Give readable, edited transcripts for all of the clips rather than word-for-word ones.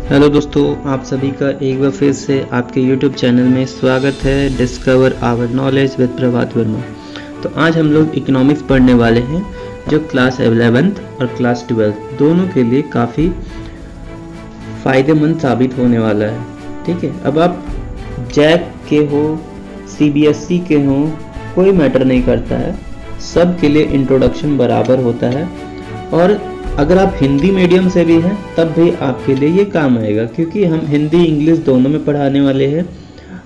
Hello दोस्तों, आप सभी का एक बार फिर से आपके YouTube चैनल में स्वागत है। डिस्कवर आवर नॉलेज विद प्रभात वर्मा। तो आज हम लोग इकोनॉमिक्स पढ़ने वाले हैं, जो क्लास 11th और क्लास 12 दोनों के लिए काफ़ी फ़ायदेमंद साबित होने वाला है। ठीक है, अब आप जैक के हो, CBSE के हो, कोई मैटर नहीं करता है, सब के लिए इंट्रोडक्शन बराबर होता है। और अगर आप हिंदी मीडियम से भी हैं तब भी आपके लिए ये काम आएगा, क्योंकि हम हिंदी इंग्लिश दोनों में पढ़ाने वाले हैं।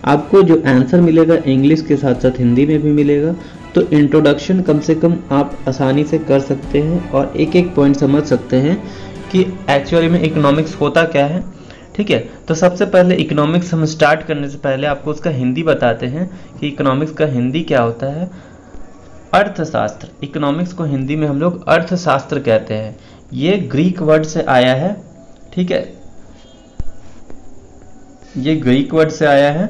आपको जो आंसर मिलेगा इंग्लिश के साथ साथ हिंदी में भी मिलेगा, तो इंट्रोडक्शन कम से कम आप आसानी से कर सकते हैं और एक एक पॉइंट समझ सकते हैं कि एक्चुअली में इकोनॉमिक्स होता क्या है। ठीक है, तो सबसे पहले इकोनॉमिक्स हम स्टार्ट करने से पहले आपको उसका हिंदी बताते हैं कि इकोनॉमिक्स का हिंदी क्या होता है। अर्थशास्त्र, इकोनॉमिक्स को हिंदी में हम लोग अर्थशास्त्र कहते हैं। ये ग्रीक वर्ड से आया है। ठीक है, ये ग्रीक वर्ड से आया है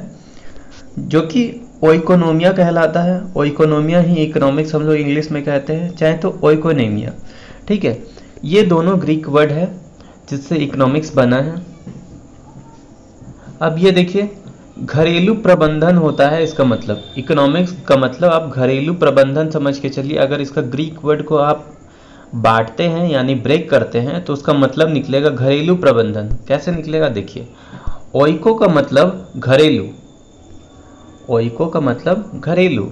जो कि ओइकोनोमिया कहलाता है। ओइकोनोमिया ही इकोनॉमिक्स हम लोग इंग्लिश में कहते हैं, चाहे तो ओइकोनोमिया। ठीक है, ये दोनों ग्रीक वर्ड है जिससे इकोनॉमिक्स बना है। अब ये देखिए, घरेलू प्रबंधन होता है इसका मतलब। इकोनॉमिक्स का मतलब आप घरेलू प्रबंधन समझ के चलिए। अगर इसका ग्रीक वर्ड को आप बांटते हैं यानी ब्रेक करते हैं तो उसका मतलब निकलेगा घरेलू प्रबंधन। कैसे निकलेगा देखिए, ओइको का मतलब घरेलू, ओइको का मतलब घरेलू,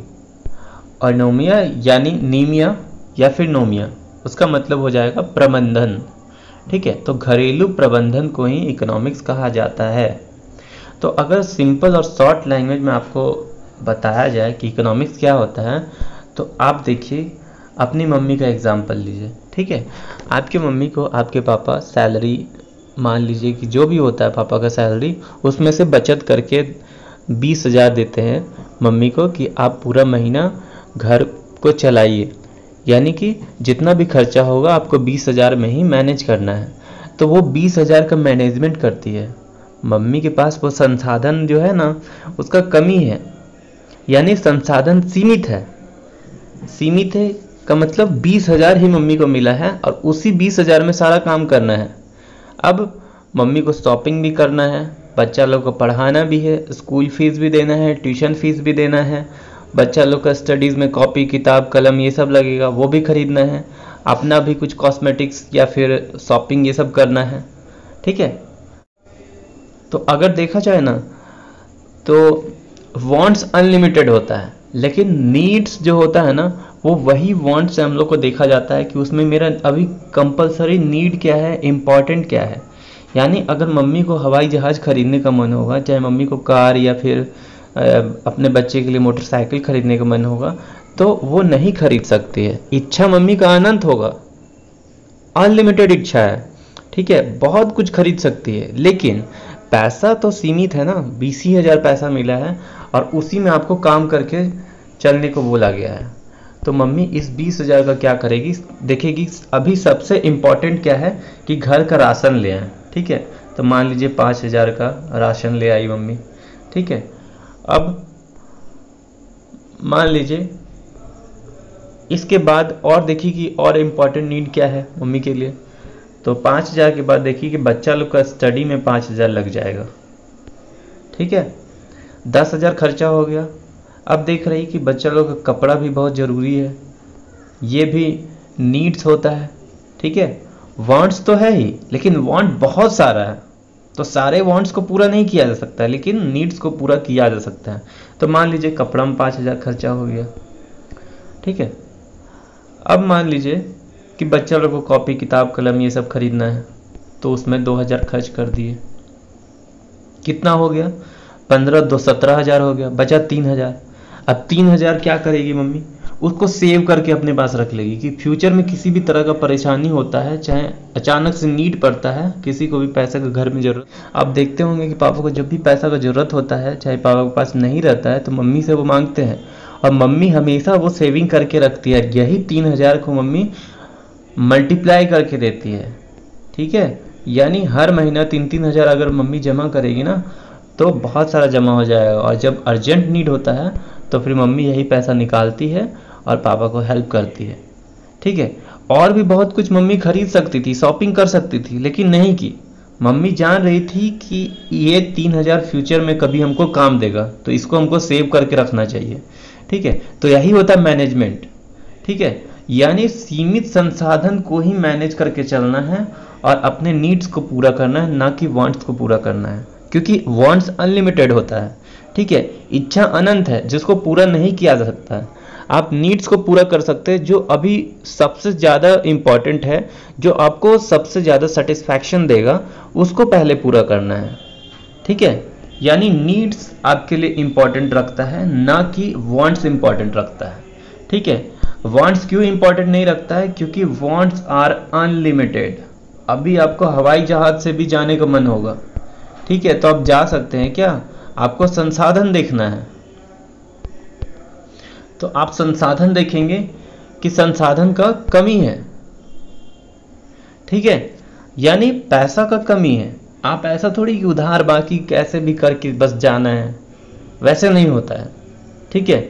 और नोमिया यानी नीमिया या फिर नोमिया, उसका मतलब हो जाएगा प्रबंधन। ठीक है, तो घरेलू प्रबंधन को ही इकोनॉमिक्स कहा जाता है। तो अगर सिंपल और शॉर्ट लैंग्वेज में आपको बताया जाए कि इकोनॉमिक्स क्या होता है, तो आप देखिए, अपनी मम्मी का एग्जाम्पल लीजिए। ठीक है, आपके मम्मी को आपके पापा सैलरी, मान लीजिए कि जो भी होता है पापा का सैलरी, उसमें से बचत करके 20,000 देते हैं मम्मी को कि आप पूरा महीना घर को चलाइए, यानी कि जितना भी खर्चा होगा आपको 20,000 में ही मैनेज करना है। तो वो 20,000 का मैनेजमेंट करती है। मम्मी के पास वो संसाधन जो है ना, उसका कमी है, यानी संसाधन सीमित है। सीमित है का मतलब 20,000 ही मम्मी को मिला है और उसी 20,000 में सारा काम करना है। अब मम्मी को शॉपिंग भी करना है, बच्चा लोग को पढ़ाना भी है, स्कूल फीस भी देना है, ट्यूशन फीस भी देना है, बच्चा लोग का स्टडीज़ में कॉपी किताब कलम ये सब लगेगा, वो भी खरीदना है, अपना भी कुछ कॉस्मेटिक्स या फिर शॉपिंग ये सब करना है। ठीक है, तो अगर देखा जाए ना तो वांट्स अनलिमिटेड होता है, लेकिन नीड्स जो होता है ना, वो वही वांट से हम लोग को देखा जाता है कि उसमें मेरा अभी कंपलसरी नीड क्या है, इम्पॉर्टेंट क्या है। यानी अगर मम्मी को हवाई जहाज़ खरीदने का मन होगा, चाहे मम्मी को कार या फिर अपने बच्चे के लिए मोटरसाइकिल खरीदने का मन होगा, तो वो नहीं खरीद सकती है। इच्छा मम्मी का अनंत होगा, अनलिमिटेड इच्छा है। ठीक है, बहुत कुछ खरीद सकती है, लेकिन पैसा तो सीमित है ना। 20,000 पैसा मिला है और उसी में आपको काम करके चलने को बोला गया है। तो मम्मी इस 20,000 का क्या करेगी, देखेगी अभी सबसे इम्पॉर्टेंट क्या है कि घर का राशन ले आए। ठीक है, तो मान लीजिए 5,000 का राशन ले आई मम्मी। ठीक है, अब मान लीजिए इसके बाद और देखिए कि और इम्पॉर्टेंट नीड क्या है मम्मी के लिए। तो 5,000 के बाद देखिए कि बच्चा लोग का स्टडी में 5,000 लग जाएगा। ठीक है, 10,000 खर्चा हो गया। अब देख रही कि बच्चा लोग का कपड़ा भी बहुत ज़रूरी है, ये भी नीड्स होता है। ठीक है, वांट्स तो है ही, लेकिन वांट बहुत सारा है, तो सारे वांट्स को पूरा नहीं किया जा सकता है, लेकिन नीड्स को पूरा किया जा सकता है। तो मान लीजिए कपड़ा में 5,000 खर्चा हो गया। ठीक है, अब मान लीजिए कि बच्चा लोग को कॉपी किताब कलम ये सब खरीदना है, तो उसमें 2,000 खर्च कर दिए। कितना हो गया, 15 2 17,000 हो गया, बचा 3,000। अब 3,000 क्या करेगी मम्मी, उसको सेव करके अपने पास रख लेगी कि फ्यूचर में किसी भी तरह का परेशानी होता है, चाहे अचानक से नीड पड़ता है, किसी को भी पैसे का घर में ज़रूरत। आप देखते होंगे कि पापा को जब भी पैसा का ज़रूरत होता है, चाहे पापा के पास नहीं रहता है, तो मम्मी से वो मांगते हैं और मम्मी हमेशा वो सेविंग करके रखती है। यही 3,000 को मम्मी मल्टीप्लाई करके देती है। ठीक है, यानी हर महीना 3-3 हज़ार अगर मम्मी जमा करेगी ना, तो बहुत सारा जमा हो जाएगा। और जब अर्जेंट नीड होता है तो फिर मम्मी यही पैसा निकालती है और पापा को हेल्प करती है। ठीक है, और भी बहुत कुछ मम्मी खरीद सकती थी, शॉपिंग कर सकती थी, लेकिन नहीं की। मम्मी जान रही थी कि ये 3000 फ्यूचर में कभी हमको काम देगा, तो इसको हमको सेव करके रखना चाहिए। ठीक है, तो यही होता है मैनेजमेंट। ठीक है, यानी सीमित संसाधन को ही मैनेज करके चलना है और अपने नीड्स को पूरा करना है, ना कि वांट्स को पूरा करना है, क्योंकि वांट्स अनलिमिटेड होता है। ठीक है, इच्छा अनंत है जिसको पूरा नहीं किया जा सकता है। आप नीड्स को पूरा कर सकते हैं जो अभी सबसे ज़्यादा इम्पॉर्टेंट है, जो आपको सबसे ज़्यादा सेटिस्फैक्शन देगा, उसको पहले पूरा करना है। ठीक है, यानी नीड्स आपके लिए इम्पॉर्टेंट रखता है, ना कि वांट्स इम्पॉर्टेंट रखता है। ठीक है, वांट्स क्यों इम्पॉर्टेंट नहीं रखता है? क्योंकि वांट्स आर अनलिमिटेड। अभी आपको हवाई जहाज से भी जाने का मन होगा, ठीक है, तो आप जा सकते हैं क्या? आपको संसाधन देखना है, तो आप संसाधन देखेंगे कि संसाधन का कमी है। ठीक है, यानी पैसा का कमी है। आप ऐसा थोड़ी कि उधार बाकी कैसे भी करके बस जाना है, वैसे नहीं होता है। ठीक है,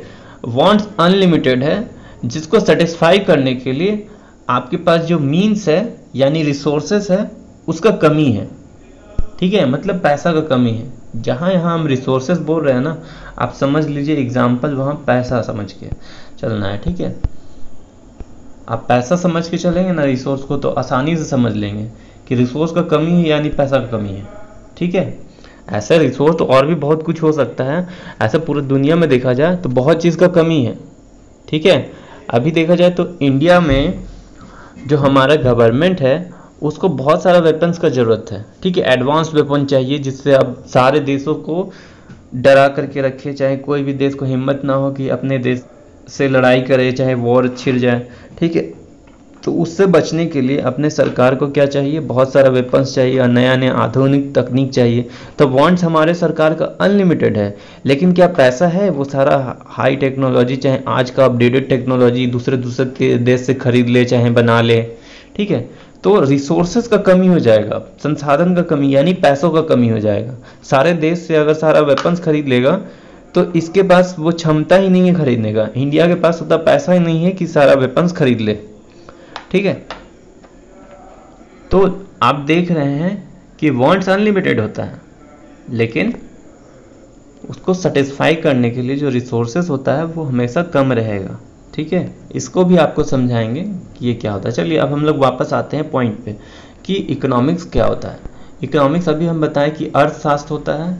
वांट्स अनलिमिटेड है, जिसको सेटिस्फाई करने के लिए आपके पास जो मीन्स है यानी रिसोर्सेस है उसका कमी है। ठीक है, मतलब पैसा का कमी है। जहाँ यहाँ हम रिसोर्सेस बोल रहे हैं ना, आप समझ लीजिए एग्जाम्पल वहाँ पैसा समझ के चलना है। ठीक है, आप पैसा समझ के चलेंगे ना रिसोर्स को, तो आसानी से समझ लेंगे कि रिसोर्स का कमी है यानी पैसा का कमी है। ठीक है, ऐसे रिसोर्स तो और भी बहुत कुछ हो सकता है। ऐसे पूरी दुनिया में देखा जाए तो बहुत चीज़ का कमी है। ठीक है, अभी देखा जाए तो इंडिया में जो हमारा गवर्नमेंट है उसको बहुत सारा वेपन्स का ज़रूरत है। ठीक है, एडवांस वेपन चाहिए जिससे अब सारे देशों को डरा करके रखे, चाहे कोई भी देश को हिम्मत ना हो कि अपने देश से लड़ाई करे, चाहे वॉर छिड़ जाए। ठीक है, तो उससे बचने के लिए अपने सरकार को क्या चाहिए? बहुत सारा वेपन्स चाहिए और नया नया आधुनिक तकनीक चाहिए। तो वांट्स हमारे सरकार का अनलिमिटेड है, लेकिन क्या पैसा है वो सारा हाई टेक्नोलॉजी, चाहे आज का अपडेटेड टेक्नोलॉजी दूसरे देश से खरीद ले चाहे बना ले। ठीक है, तो रिसोर्सेज का कमी हो जाएगा, संसाधन का कमी यानी पैसों का कमी हो जाएगा। सारे देश से अगर सारा वेपन्स खरीद लेगा तो इसके पास वो क्षमता ही नहीं है खरीदने का। इंडिया के पास उतना पैसा ही नहीं है कि सारा वेपन्स खरीद ले। ठीक है, तो आप देख रहे हैं कि वांट्स अनलिमिटेड होता है, लेकिन उसको सेटिस्फाई करने के लिए जो रिसोर्सेज होता है वो हमेशा कम रहेगा। ठीक है, इसको भी आपको समझाएंगे कि ये क्या होता है। चलिए अब हम लोग वापस आते हैं पॉइंट पे कि इकोनॉमिक्स क्या होता है। इकोनॉमिक्स अभी हम बताएं कि अर्थशास्त्र होता है,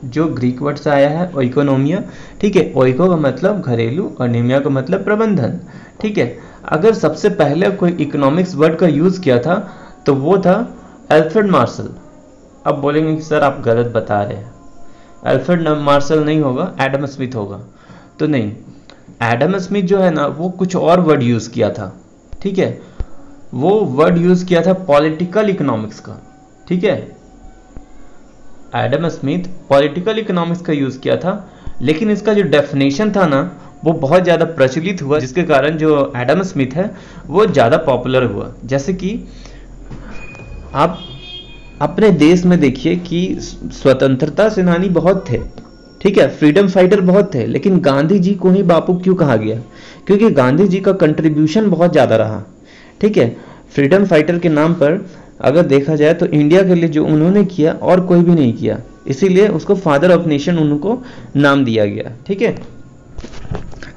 जो ग्रीक वर्ड से आया है ओइकोनोमिया। ठीक है, ओइको का मतलब घरेलू और निमिया का मतलब प्रबंधन। ठीक है, अगर सबसे पहले कोई इकोनॉमिक्स वर्ड का यूज़ किया था तो वो था अल्फ्रेड मार्शल। अब बोलेंगे कि सर आप गलत बता रहे हैं, अल्फ्रेड मार्शल नहीं होगा, एडम स्मिथ होगा। तो नहीं, एडम स्मिथ जो है ना वो कुछ और वर्ड यूज़ किया था। ठीक है, वो वर्ड यूज़ किया था पॉलिटिकल इकोनॉमिक्स का। ठीक है, एडम स्मिथ पॉलिटिकल इकोनॉमिक्स का यूज़ किया था, लेकिन इसका जो डेफिनेशन था ना वो बहुत ज़्यादा प्रचलित हुआ, जिसके कारण जो एडम स्मिथ है वो ज़्यादा पॉपुलर हुआ। जैसे कि आप अपने देश में देखिए कि स्वतंत्रता सेनानी बहुत थे। ठीक है, फ्रीडम फाइटर बहुत थे, लेकिन गांधी जी को ही बापू क्यों कहा गया? क्योंकि गांधी जी का कंट्रीब्यूशन बहुत ज़्यादा रहा। ठीक है, फ्रीडम फाइटर के नाम पर अगर देखा जाए तो इंडिया के लिए जो उन्होंने किया और कोई भी नहीं किया, इसीलिए उसको फादर ऑफ नेशन उनको नाम दिया गया। ठीक है,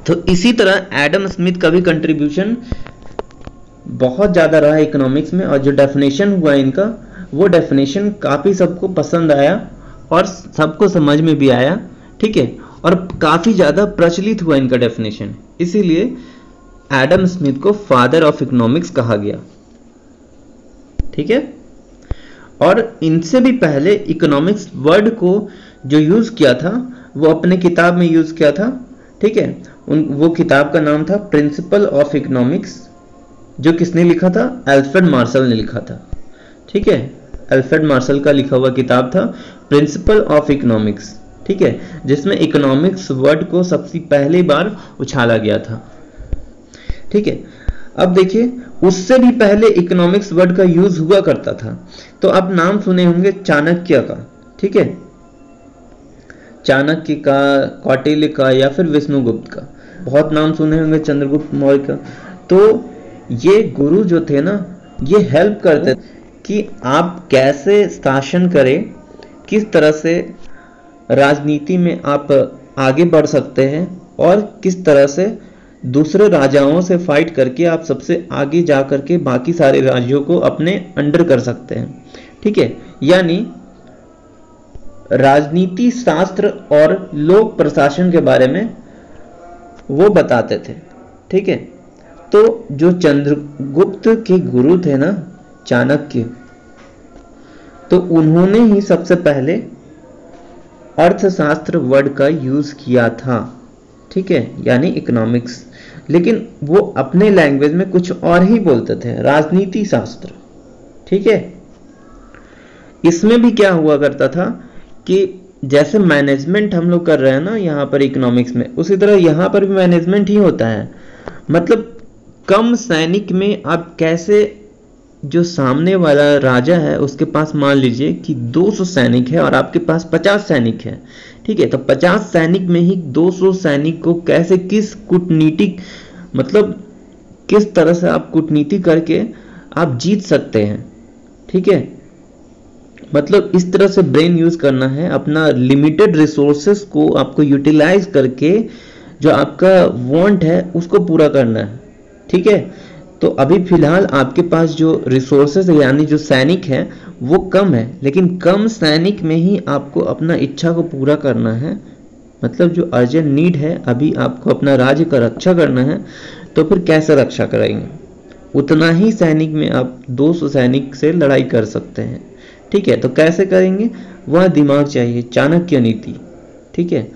तो इसी तरह एडम स्मिथ का भी कंट्रीब्यूशन बहुत ज़्यादा रहा इकोनॉमिक्स में, और जो डेफिनेशन हुआ इनका वो डेफिनेशन काफ़ी सबको पसंद आया और सबको समझ में भी आया। ठीक है, और काफ़ी ज़्यादा प्रचलित हुआ इनका डेफिनेशन, इसीलिए एडम स्मिथ को फादर ऑफ इकोनॉमिक्स कहा गया। ठीक है, और इनसे भी पहले इकोनॉमिक्स वर्ड को जो यूज़ किया था वो अपने किताब में यूज़ किया था। ठीक है, वो किताब का नाम था प्रिंसिपल ऑफ इकोनॉमिक्स, जो किसने लिखा था? अल्फ्रेड मार्शल ने लिखा था। ठीक है, अल्फ्रेड मार्शल का लिखा हुआ किताब था प्रिंसिपल ऑफ इकोनॉमिक्स। ठीक है, जिसमें इकोनॉमिक्स वर्ड को सबसे पहली बार उछाला गया था। ठीक है, अब देखिए उससे भी पहले इकोनॉमिक्स वर्ड का यूज हुआ करता था। तो आप नाम सुने होंगे चाणक्य का। ठीक है, चाणक्य का, कौटिल्य का, या फिर विष्णुगुप्त का, बहुत नाम सुने होंगे, चंद्रगुप्त मौर्य का। तो ये गुरु जो थे ना, ये हेल्प करते कि आप कैसे शासन करें, किस तरह से राजनीति में आप आगे बढ़ सकते हैं और किस तरह से दूसरे राजाओं से फाइट करके आप सबसे आगे जा करके बाकी सारे राज्यों को अपने अंडर कर सकते हैं। ठीक है, यानी राजनीति शास्त्र और लोक प्रशासन के बारे में वो बताते थे। ठीक है, तो जो चंद्रगुप्त के गुरु थे ना, चाणक्य, तो उन्होंने ही सबसे पहले अर्थशास्त्र वर्ड का यूज किया था। ठीक है, यानी इकोनॉमिक्स, लेकिन वो अपने लैंग्वेज में कुछ और ही बोलते थे, राजनीति शास्त्र। ठीक है, इसमें भी क्या हुआ करता था कि जैसे मैनेजमेंट हम लोग कर रहे हैं ना यहाँ पर इकोनॉमिक्स में, उसी तरह यहाँ पर भी मैनेजमेंट ही होता है। मतलब कम सैनिक में आप कैसे, जो सामने वाला राजा है उसके पास मान लीजिए कि 200 सैनिक है और आपके पास 50 सैनिक है। ठीक है, तो 50 सैनिक में ही 200 सैनिक को कैसे, किस कूटनीतिक, मतलब किस तरह से आप कूटनीति करके आप जीत सकते हैं। ठीक है, मतलब इस तरह से ब्रेन यूज करना है, अपना लिमिटेड रिसोर्सेस को आपको यूटिलाइज करके जो आपका वांट है उसको पूरा करना है। ठीक है, तो अभी फिलहाल आपके पास जो रिसोर्सेस यानी जो सैनिक है वो कम है, लेकिन कम सैनिक में ही आपको अपना इच्छा को पूरा करना है। मतलब जो अर्जेंट नीड है, अभी आपको अपना राज्य का रक्षा करना है, तो फिर कैसे रक्षा करेंगे? उतना ही सैनिक में आप 200 सैनिक से लड़ाई कर सकते हैं। ठीक है, तो कैसे करेंगे, वह दिमाग चाहिए, चाणक्य नीति। ठीक है,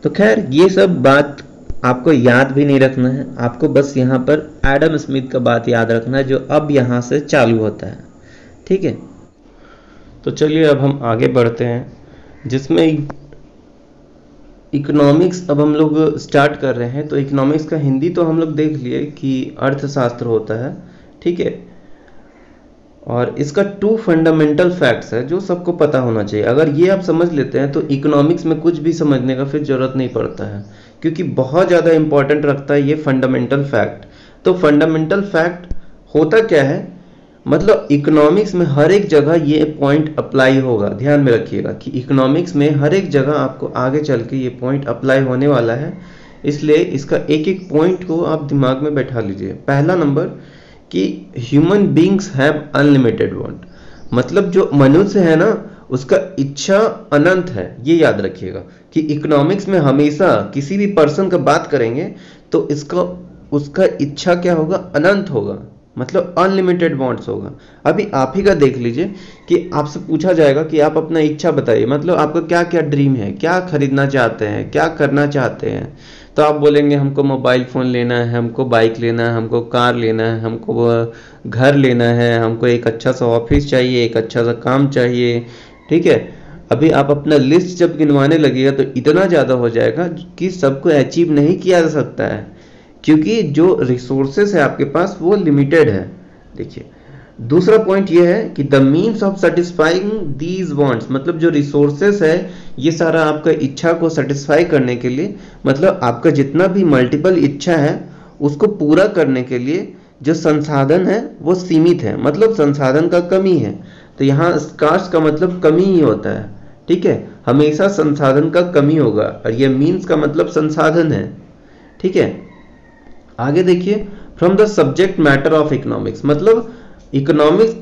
तो खैर ये सब बात आपको याद भी नहीं रखना है, आपको बस यहाँ पर एडम स्मिथ का बात याद रखना है जो अब यहाँ से चालू होता है। ठीक है, तो चलिए अब हम आगे बढ़ते हैं, जिसमें इकोनॉमिक्स अब हम लोग स्टार्ट कर रहे हैं। तो इकोनॉमिक्स का हिंदी तो हम लोग देख लिए कि अर्थशास्त्र होता है। ठीक है, और इसका 2 फंडामेंटल फैक्ट्स है जो सबको पता होना चाहिए। अगर ये आप समझ लेते हैं तो इकोनॉमिक्स में कुछ भी समझने का फिर जरूरत नहीं पड़ता है, क्योंकि बहुत ज़्यादा इंपॉर्टेंट रखता है ये फंडामेंटल फैक्ट। तो फंडामेंटल फैक्ट होता क्या है, मतलब इकोनॉमिक्स में हर एक जगह ये पॉइंट अप्लाई होगा। ध्यान में रखिएगा कि इकोनॉमिक्स में हर एक जगह आपको आगे चल के ये पॉइंट अप्लाई होने वाला है, इसलिए इसका एक एक पॉइंट को आप दिमाग में बैठा लीजिए। पहला नंबर कि human beings have unlimited want, मतलब जो मनुष्य है ना उसका इच्छा अनंत है। ये याद रखिएगा कि इकोनॉमिक्स में हमेशा किसी भी पर्सन का बात करेंगे तो इसका उसका इच्छा क्या होगा, अनंत होगा, मतलब अनलिमिटेड वांट्स होगा। अभी आप ही का देख लीजिए कि आपसे पूछा जाएगा कि आप अपना इच्छा बताइए, मतलब आपका क्या क्या ड्रीम है, क्या खरीदना चाहते हैं, क्या करना चाहते हैं। तो आप बोलेंगे हमको मोबाइल फ़ोन लेना है, हमको बाइक लेना है, हमको कार लेना है, हमको घर लेना है, हमको एक अच्छा सा ऑफिस चाहिए, एक अच्छा सा काम चाहिए। ठीक है, अभी आप अपना लिस्ट जब गिनवाने लगेगा तो इतना ज़्यादा हो जाएगा कि सबको अचीव नहीं किया जा सकता है, क्योंकि जो रिसोर्सेस है आपके पास वो लिमिटेड है। देखिए, दूसरा पॉइंट ये है कि the means of satisfying these wants, मतलब जो रिसोर्सेस है ये सारा आपका इच्छा को सेटिस्फाई करने के लिए, मतलब आपका जितना भी मल्टीपल इच्छा है उसको पूरा करने के लिए जो संसाधन है वो सीमित है, मतलब संसाधन का कमी है। तो यहाँ स्कार्स का मतलब कमी ही होता है। ठीक है, हमेशा संसाधन का कमी होगा, और ये मीन्स का मतलब संसाधन है। ठीक है, आगे देखिए, from the subject matter of economics, मतलब इकोनॉमिक्स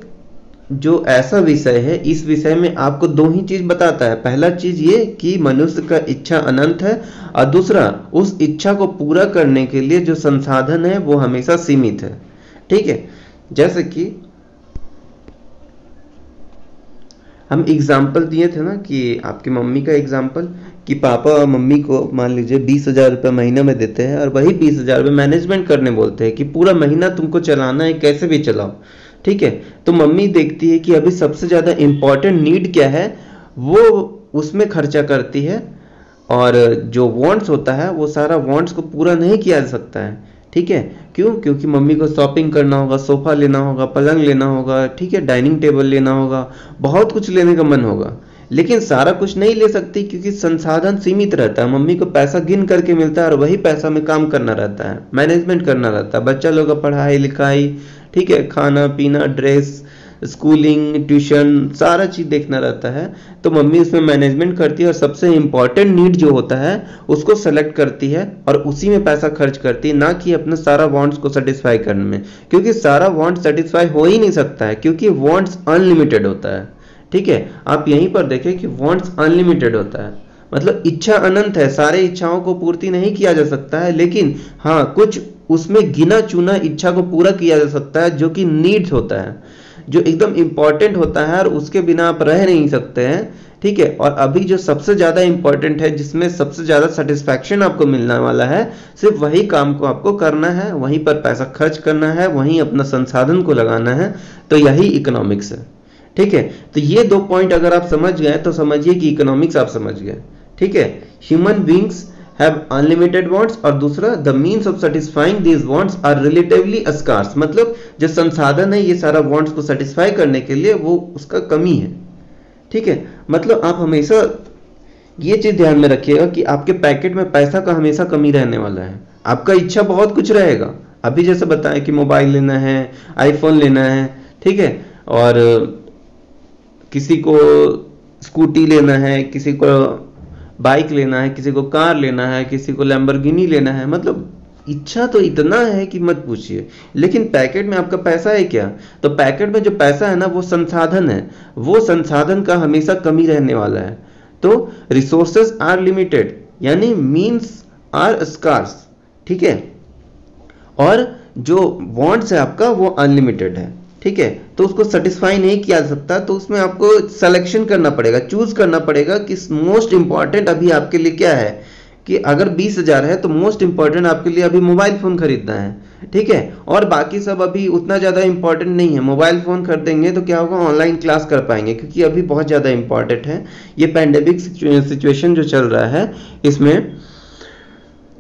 जो ऐसा विषय है, इस विषय में आपको 2 ही चीज बताता है। पहला चीज ये कि मनुष्य का इच्छा अनंत है, और दूसरा उस इच्छा को पूरा करने के लिए जो संसाधन है वो हमेशा सीमित है। ठीक है, जैसे कि हम एग्जाम्पल दिए थे ना कि आपकी मम्मी का एग्जाम्पल कि पापा मम्मी को मान लीजिए 20,000 रुपये महीना में देते हैं, और वही 20,000 रुपये मैनेजमेंट करने बोलते हैं कि पूरा महीना तुमको चलाना है, कैसे भी चलाओ। ठीक है, तो मम्मी देखती है कि अभी सबसे ज़्यादा इम्पॉर्टेंट नीड क्या है वो उसमें खर्चा करती है, और जो वांट्स होता है वो सारा वांट्स को पूरा नहीं किया जा सकता है। ठीक है, क्यों? क्योंकि मम्मी को शॉपिंग करना होगा, सोफा लेना होगा, पलंग लेना होगा, ठीक है, डाइनिंग टेबल लेना होगा, बहुत कुछ लेने का मन होगा, लेकिन सारा कुछ नहीं ले सकती क्योंकि संसाधन सीमित रहता है। मम्मी को पैसा गिन करके मिलता है और वही पैसा में काम करना रहता है, मैनेजमेंट करना रहता है, बच्चा लोग का पढ़ाई लिखाई, ठीक है, खाना पीना, ड्रेस, स्कूलिंग, ट्यूशन, सारा चीज देखना रहता है। तो मम्मी उसमें मैनेजमेंट करती है और सबसे इम्पोर्टेंट नीड जो होता है उसको सेलेक्ट करती है और उसी में पैसा खर्च करती है, ना कि अपने सारा वांट्स को सेटिस्फाई करने में, क्योंकि सारा वांट सेटिस्फाई हो ही नहीं सकता है, क्योंकि वांट्स अनलिमिटेड होता है। ठीक है, आप यहीं पर देखें कि वांट्स अनलिमिटेड होता है, मतलब इच्छा अनंत है, सारे इच्छाओं को पूर्ति नहीं किया जा सकता है, लेकिन हाँ कुछ उसमें गिना चुना इच्छा को पूरा किया जा सकता है जो कि नीड्स होता है, जो एकदम इंपॉर्टेंट होता है और उसके बिना आप रह नहीं सकते हैं। ठीक है, और अभी जो सबसे ज्यादा इंपॉर्टेंट है, जिसमें सबसे ज्यादा सेटिस्फैक्शन आपको मिलने वाला है, सिर्फ वही काम को आपको करना है, वहीं पर पैसा खर्च करना है, वहीं अपना संसाधन को लगाना है, तो यही इकोनॉमिक्स है। ठीक है, तो ये 2 पॉइंट अगर आप समझ गए तो समझिए कि इकोनॉमिक्स आप समझ गए। ठीक है, human beings have unlimited wants, और दूसरा the means of satisfying these wants are relatively scarce, मतलब जो संसाधन है ये सारा वांट्स को सेटिस्फाई करने के लिए वो उसका कमी है। ठीक है, मतलब आप हमेशा ये चीज ध्यान में रखिएगा कि आपके पैकेट में पैसा का हमेशा कमी रहने वाला है। आपका इच्छा बहुत कुछ रहेगा, अभी जैसे बताएं कि मोबाइल लेना है, आईफोन लेना है, ठीक है, और किसी को स्कूटी लेना है, किसी को बाइक लेना है, किसी को कार लेना है, किसी को लैम्बोर्गिनी लेना है, मतलब इच्छा तो इतना है कि मत पूछिए। लेकिन पैकेट में आपका पैसा है क्या? तो पैकेट में जो पैसा है ना वो संसाधन है, वो संसाधन का हमेशा कमी रहने वाला है। तो रिसोर्सेज आर लिमिटेड, यानी मीन्स आर स्कार्स। ठीक है, और जो वांट्स है आपका वो अनलिमिटेड है। ठीक है, तो उसको सेटिस्फाई नहीं किया जा सकता, तो उसमें आपको सिलेक्शन करना पड़ेगा, चूज करना पड़ेगा कि मोस्ट इंपॉर्टेंट अभी आपके लिए क्या है। कि अगर 20,000 है तो मोस्ट इंपॉर्टेंट आपके लिए अभी मोबाइल फोन खरीदना है। ठीक है, और बाकी सब अभी उतना ज्यादा इंपॉर्टेंट नहीं है। मोबाइल फोन खरीदेंगे तो क्या होगा, ऑनलाइन क्लास कर पाएंगे, क्योंकि अभी बहुत ज्यादा इंपॉर्टेंट है। ये पैंडेमिक सिचुएशन जो चल रहा है, इसमें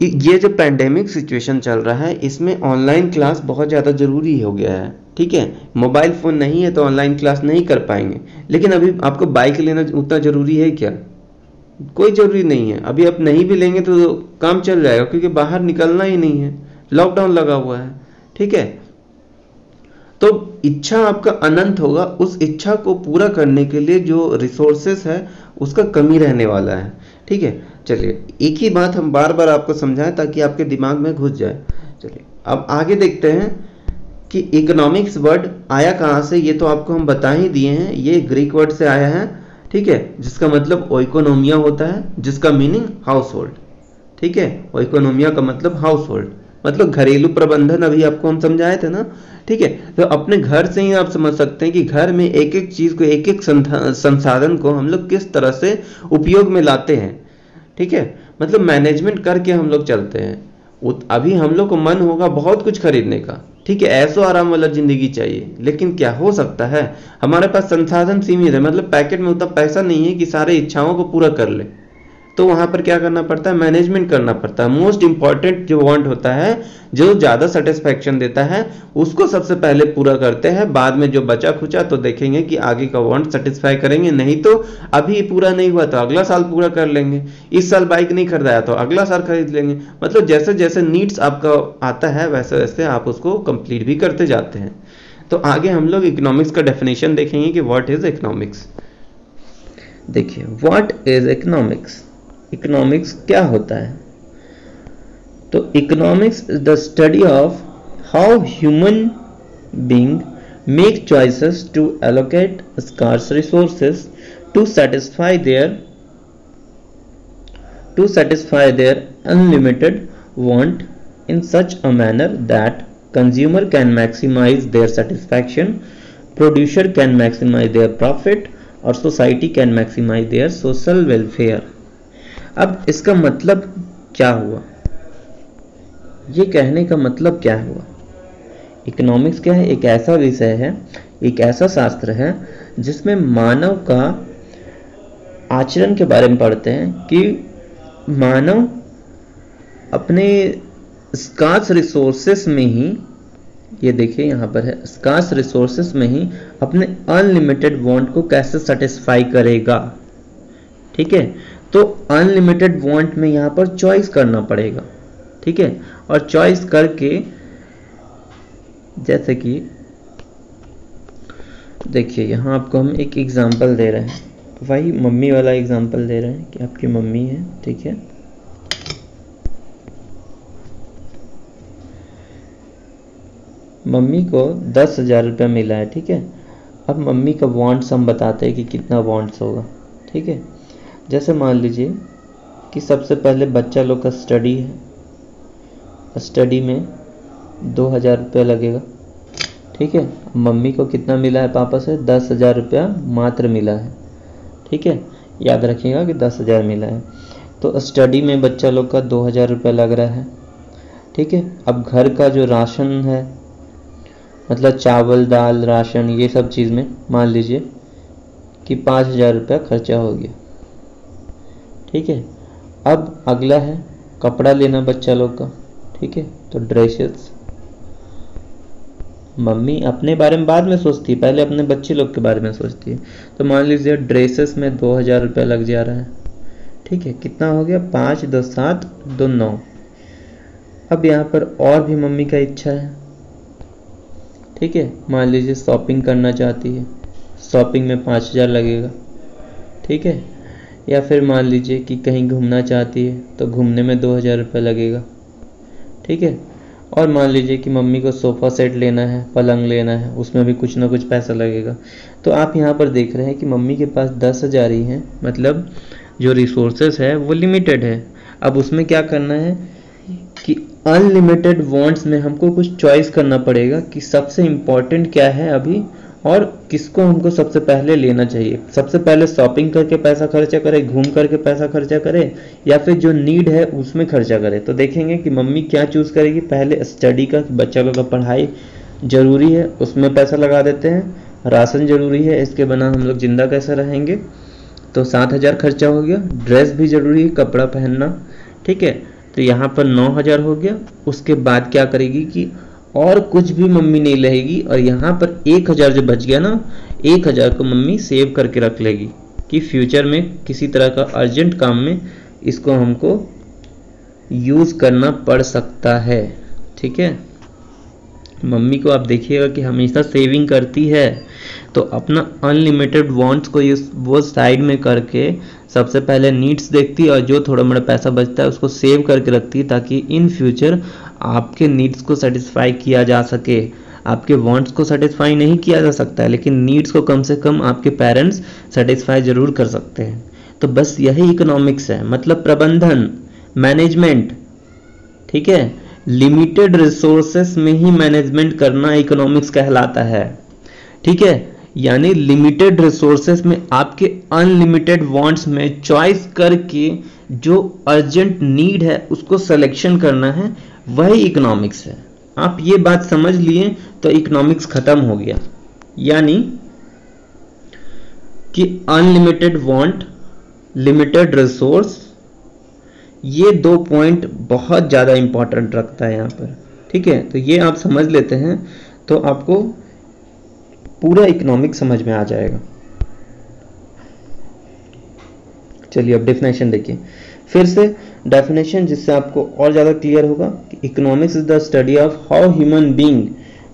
ये जो पैंडेमिक सिचुएशन चल रहा है इसमें ऑनलाइन क्लास बहुत ज़्यादा ज़रूरी हो गया है। ठीक है, मोबाइल फ़ोन नहीं है तो ऑनलाइन क्लास नहीं कर पाएंगे। लेकिन अभी आपको बाइक लेना उतना ज़रूरी है क्या? कोई ज़रूरी नहीं है। अभी आप नहीं भी लेंगे तो काम चल जाएगा, क्योंकि बाहर निकलना ही नहीं है, लॉकडाउन लगा हुआ है। ठीक है, तो इच्छा आपका अनंत होगा, उस इच्छा को पूरा करने के लिए जो रिसोर्सेस है उसका कमी रहने वाला है। ठीक है, चलिए एक ही बात हम बार बार आपको समझाएं ताकि आपके दिमाग में घुस जाए। चलिए अब आगे देखते हैं कि इकोनॉमिक्स वर्ड आया कहाँ से। ये तो आपको हम बता ही दिए हैं, ये ग्रीक वर्ड से आया है। ठीक है, जिसका मतलब ओइकोनोमिया होता है, जिसका मीनिंग हाउस होल्ड। ठीक है, ओइकोनोमिया का मतलब हाउस होल्ड, मतलब घरेलू प्रबंधन। अभी आपको हम समझाए थे ना। ठीक है, तो अपने घर से ही आप समझ सकते हैं कि घर में एक एक चीज को, एक एक संसाधन को हम लोग किस तरह से उपयोग में लाते हैं। ठीक है, मतलब मैनेजमेंट करके हम लोग चलते हैं। अभी हम लोग को मन होगा बहुत कुछ खरीदने का, ठीक है, ऐसो आराम वाला जिंदगी चाहिए, लेकिन क्या हो सकता है, हमारे पास संसाधन सीमित है, मतलब पैकेट में उतना पैसा नहीं है कि सारे इच्छाओं को पूरा कर ले। तो वहां पर क्या करना पड़ता है, मैनेजमेंट करना पड़ता है। मोस्ट इंपॉर्टेंट जो वांट होता है, जो ज्यादा सेटिस्फेक्शन देता है, उसको सबसे पहले पूरा करते हैं। बाद में जो बचा खुचा तो देखेंगे कि आगे का वांट सेटिस्फाई करेंगे। नहीं तो अभी पूरा नहीं हुआ तो अगला साल पूरा कर लेंगे। इस साल बाइक नहीं खरीदाया तो अगला साल खरीद लेंगे। मतलब जैसे जैसे नीड्स आपका आता है वैसे वैसे आप उसको कंप्लीट भी करते जाते हैं। तो आगे हम लोग इकोनॉमिक्स का डेफिनेशन देखेंगे कि व्हाट इज इकोनॉमिक्स। देखिए, व्हाट इज इकोनॉमिक्स, इकोनॉमिक्स क्या होता है। तो economics is the study of how human being make choices to allocate scarce resources to satisfy their unlimited want in such a manner that consumer can maximize their satisfaction, producer can maximize their profit और society can maximize their social welfare। अब इसका मतलब क्या हुआ, ये कहने का मतलब क्या हुआ। इकोनॉमिक्स क्या है, एक ऐसा विषय है, एक ऐसा शास्त्र है जिसमें मानव का आचरण के बारे में पढ़ते हैं कि मानव अपने स्कार्स रिसोर्सेस में ही, ये देखिए यहाँ पर है, स्कार्स रिसोर्सेस में ही अपने अनलिमिटेड वांट को कैसे सेटिस्फाई करेगा। ठीक है, तो अनलिमिटेड वांट में यहाँ पर चॉइस करना पड़ेगा। ठीक है, और चॉइस करके जैसे कि देखिए यहाँ आपको हम एक एग्जांपल दे रहे हैं, वही मम्मी वाला एग्जांपल दे रहे हैं कि आपकी मम्मी है, ठीक है। मम्मी को 10,000 रुपया मिला है, ठीक है। अब मम्मी का वांट्स हम बताते हैं कि कितना वांट्स होगा, ठीक है। जैसे मान लीजिए कि सबसे पहले बच्चा लोग का स्टडी है, स्टडी में 2,000 रुपया लगेगा, ठीक है। मम्मी को कितना मिला है पापा से? 10,000 रुपया मात्र मिला है, ठीक है। याद रखिएगा कि 10,000 मिला है। तो स्टडी में बच्चा लोग का 2,000 रुपया लग रहा है, ठीक है। अब घर का जो राशन है, मतलब चावल दाल राशन ये सब चीज़ में मान लीजिए कि 5,000 रुपया खर्चा हो गया, ठीक है। अब अगला है कपड़ा लेना बच्चा लोग का, ठीक है। तो ड्रेसेस, मम्मी अपने बारे में बाद में सोचती है, पहले अपने बच्चे लोग के बारे में सोचती है। तो मान लीजिए ड्रेसेस में 2,000 रुपया लग जा रहा है, ठीक है। कितना हो गया? 5 2 7 2 9। अब यहाँ पर और भी मम्मी का इच्छा है, ठीक है। मान लीजिए शॉपिंग करना चाहती है, शॉपिंग में 5,000 लगेगा, ठीक है। या फिर मान लीजिए कि कहीं घूमना चाहती है तो घूमने में 2,000 रुपये लगेगा, ठीक है। और मान लीजिए कि मम्मी को सोफ़ा सेट लेना है, पलंग लेना है, उसमें भी कुछ ना कुछ पैसा लगेगा। तो आप यहाँ पर देख रहे हैं कि मम्मी के पास 10,000 ही हैं, मतलब जो रिसोर्सेस है वो लिमिटेड है। अब उसमें क्या करना है कि अनलिमिटेड वांट्स में हमको कुछ चॉइस करना पड़ेगा कि सबसे इम्पोर्टेंट क्या है अभी और किसको हमको सबसे पहले लेना चाहिए। सबसे पहले शॉपिंग करके पैसा खर्चा करे, घूम करके पैसा खर्चा करे, या फिर जो नीड है उसमें खर्चा करे। तो देखेंगे कि मम्मी क्या चूज़ करेगी। पहले स्टडी का, बच्चा लोग का पढ़ाई ज़रूरी है, उसमें पैसा लगा देते हैं। राशन ज़रूरी है, इसके बिना हम लोग जिंदा कैसे रहेंगे, तो 7,000 खर्चा हो गया। ड्रेस भी ज़रूरी है, कपड़ा पहनना, ठीक है। तो यहाँ पर 9,000 हो गया। उसके बाद क्या करेगी कि और कुछ भी मम्मी नहीं लेगी, और यहाँ पर 1,000 जो बच गया ना, 1,000 को मम्मी सेव करके रख लेगी कि फ्यूचर में किसी तरह का अर्जेंट काम में इसको हमको यूज़ करना पड़ सकता है, ठीक है। मम्मी को आप देखिएगा कि हमेशा सेविंग करती है, तो अपना अनलिमिटेड वांट्स को वो साइड में करके सबसे पहले नीड्स देखती है, और जो थोड़ा मोड़ा पैसा बचता है उसको सेव करके रखती है, ताकि इन फ्यूचर आपके नीड्स को सेटिस्फाई किया जा सके। आपके वांट्स को सेटिस्फाई नहीं किया जा सकता है, लेकिन नीड्स को कम से कम आपके पेरेंट्स सेटिस्फाई जरूर कर सकते हैं। तो बस यही इकोनॉमिक्स है, मतलब प्रबंधन, मैनेजमेंट, ठीक है। लिमिटेड रिसोर्सेस में ही मैनेजमेंट करना इकोनॉमिक्स कहलाता है, ठीक है। यानी लिमिटेड रिसोर्सेस में आपके अनलिमिटेड वांट्स में चॉइस करके जो अर्जेंट नीड है उसको सिलेक्शन करना है, वही इकोनॉमिक्स है। आप ये बात समझ लिए तो इकोनॉमिक्स खत्म हो गया। यानी कि अनलिमिटेड वांट, लिमिटेड रिसोर्स, ये 2 पॉइंट बहुत ज़्यादा इंपॉर्टेंट रखता है यहाँ पर, ठीक है। तो ये आप समझ लेते हैं तो आपको पूरा इकोनॉमिक्स समझ में आ जाएगा। चलिए अब डेफिनेशन देखिए फिर से डेफिनेशन, जिससे आपको और ज़्यादा क्लियर होगा कि economics is the study of how human being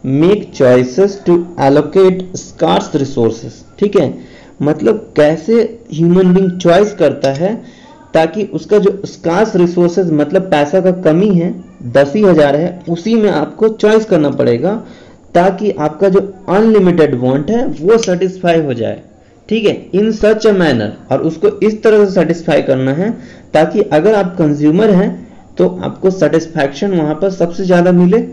make choices to allocate scarce resources, ठीक है। मतलब कैसे ह्यूमन बीइंग चॉइस करता है ताकि उसका जो स्कार्स रिसोर्सेज, मतलब पैसा का कमी है, 10,000 है, उसी में आपको चॉइस करना पड़ेगा ताकि आपका जो अनलिमिटेड वांट है वो सेटिस्फाई हो जाए, ठीक है, इन सच अ मैनर। और उसको इस तरह से सेटिस्फाई करना है ताकि अगर आप कंज्यूमर हैं तो आपको सेटिस्फैक्शन वहां पर सबसे ज्यादा मिले।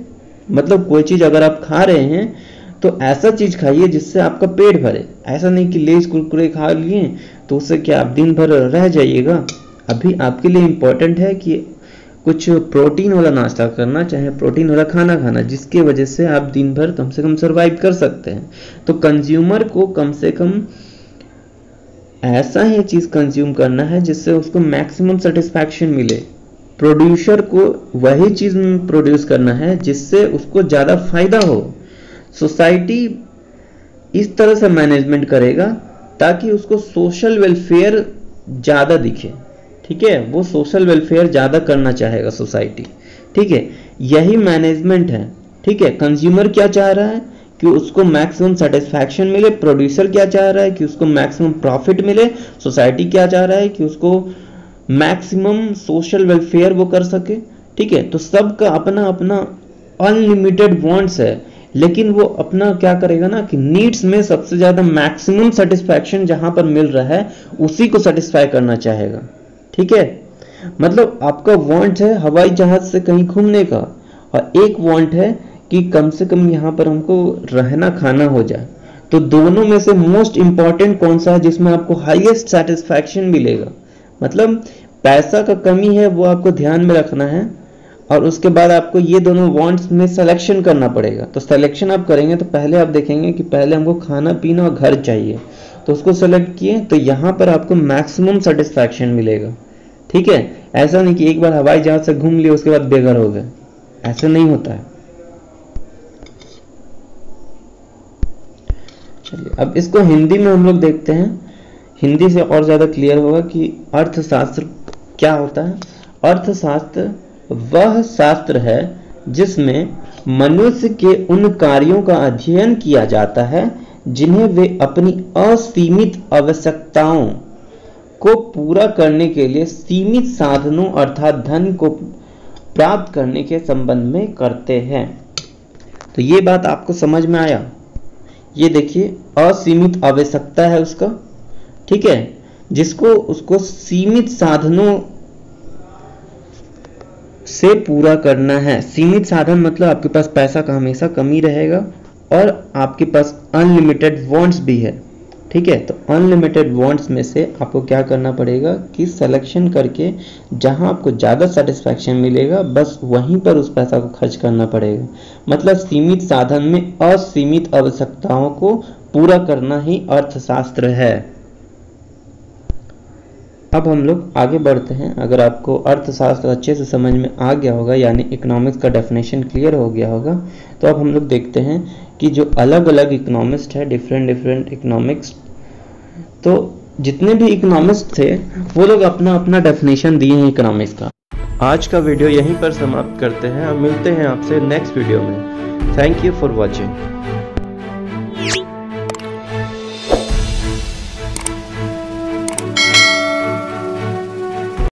मतलब कोई चीज अगर आप खा रहे हैं तो ऐसा चीज खाइए जिससे आपका पेट भरे, ऐसा नहीं कि लेज कुरकुरे खा लिए तो उससे क्या आप दिन भर रह जाइएगा। अभी आपके लिए इंपॉर्टेंट है कि कुछ प्रोटीन वाला नाश्ता करना, चाहे प्रोटीन वाला खाना खाना, जिसके वजह से आप दिन भर कम से कम सरवाइव कर सकते हैं। तो कंज्यूमर को कम से कम ऐसा ही चीज कंज्यूम करना है जिससे उसको मैक्सिमम सेटिस्फैक्शन मिले। प्रोड्यूसर को वही चीज प्रोड्यूस करना है जिससे उसको ज्यादा फायदा हो। सोसाइटी इस तरह से मैनेजमेंट करेगा ताकि उसको सोशल वेलफेयर ज्यादा दिखे, ठीक है। वो सोशल वेलफेयर ज्यादा करना चाहेगा सोसाइटी, ठीक है। यही मैनेजमेंट है, ठीक है। कंज्यूमर क्या चाह रहा है कि उसको मैक्सिमम सेटिस्फैक्शन मिले, प्रोड्यूसर क्या चाह रहा है कि उसको मैक्सिमम प्रॉफिट मिले, सोसाइटी क्या चाह रहा है कि उसको मैक्सिमम सोशल वेलफेयर वो कर सके। ठीक है, तो सबका अपना अपना अनलिमिटेड वांट्स है, लेकिन वो अपना क्या करेगा ना कि नीड्स में सबसे ज्यादा मैक्सिमम सेटिस्फैक्शन जहां पर मिल रहा है उसी को सेटिस्फाई करना चाहेगा। ठीक है, मतलब आपका वांट है हवाई जहाज से कहीं घूमने का, और एक वांट है कि कम से कम यहाँ पर हमको रहना खाना हो जाए। तो दोनों में से मोस्ट इंपॉर्टेंट कौन सा है जिसमें आपको हाईएस्ट सेटिस्फैक्शन मिलेगा? मतलब पैसा का कमी है वो आपको ध्यान में रखना है, और उसके बाद आपको ये दोनों वांट्स में सिलेक्शन करना पड़ेगा। तो सिलेक्शन आप करेंगे तो पहले आप देखेंगे कि पहले हमको खाना पीना और घर चाहिए, तो उसको सेलेक्ट किए तो यहाँ पर आपको मैक्सिमम सेटिस्फैक्शन मिलेगा। ठीक है, ऐसा नहीं कि एक बार हवाई जहाज से घूम लिए उसके बाद बेघर हो गए, ऐसे नहीं होता है। चलिए अब इसको हिंदी में हम लोग देखते हैं, हिंदी से और ज्यादा क्लियर होगा कि अर्थशास्त्र क्या होता है। अर्थशास्त्र वह शास्त्र है जिसमें मनुष्य के उन कार्यों का अध्ययन किया जाता है जिन्हें वे अपनी असीमित आवश्यकताओं को पूरा करने के लिए सीमित साधनों अर्थात धन को प्राप्त करने के संबंध में करते हैं। तो ये बात आपको समझ में आया? ये देखिए असीमित आवश्यकता है उसका, ठीक है, जिसको उसको सीमित साधनों से पूरा करना है। सीमित साधन मतलब आपके पास पैसा का हमेशा कमी रहेगा और आपके पास अनलिमिटेड वांट्स भी है। ठीक है, तो अनलिमिटेड वांट्स में से आपको क्या करना पड़ेगा कि सिलेक्शन करके जहां आपको ज़्यादा सेटिस्फैक्शन मिलेगा बस वहीं पर उस पैसा को खर्च करना पड़ेगा। मतलब सीमित साधन में असीमित आवश्यकताओं को पूरा करना ही अर्थशास्त्र है। अब हम लोग आगे बढ़ते हैं। अगर आपको अर्थशास्त्र अच्छे से समझ में आ गया होगा, यानी इकोनॉमिक्स का डेफिनेशन क्लियर हो गया होगा, तो अब हम लोग देखते हैं कि जो अलग अलग इकोनॉमिस्ट है, डिफरेंट इकोनॉमिक्स, तो जितने भी इकोनॉमिस्ट थे वो लोग अपना अपना डेफिनेशन दिए हैं इकोनॉमिक्स का। आज का वीडियो यहीं पर समाप्त करते हैं और मिलते हैं आपसे नेक्स्ट वीडियो में। Thank you for watching.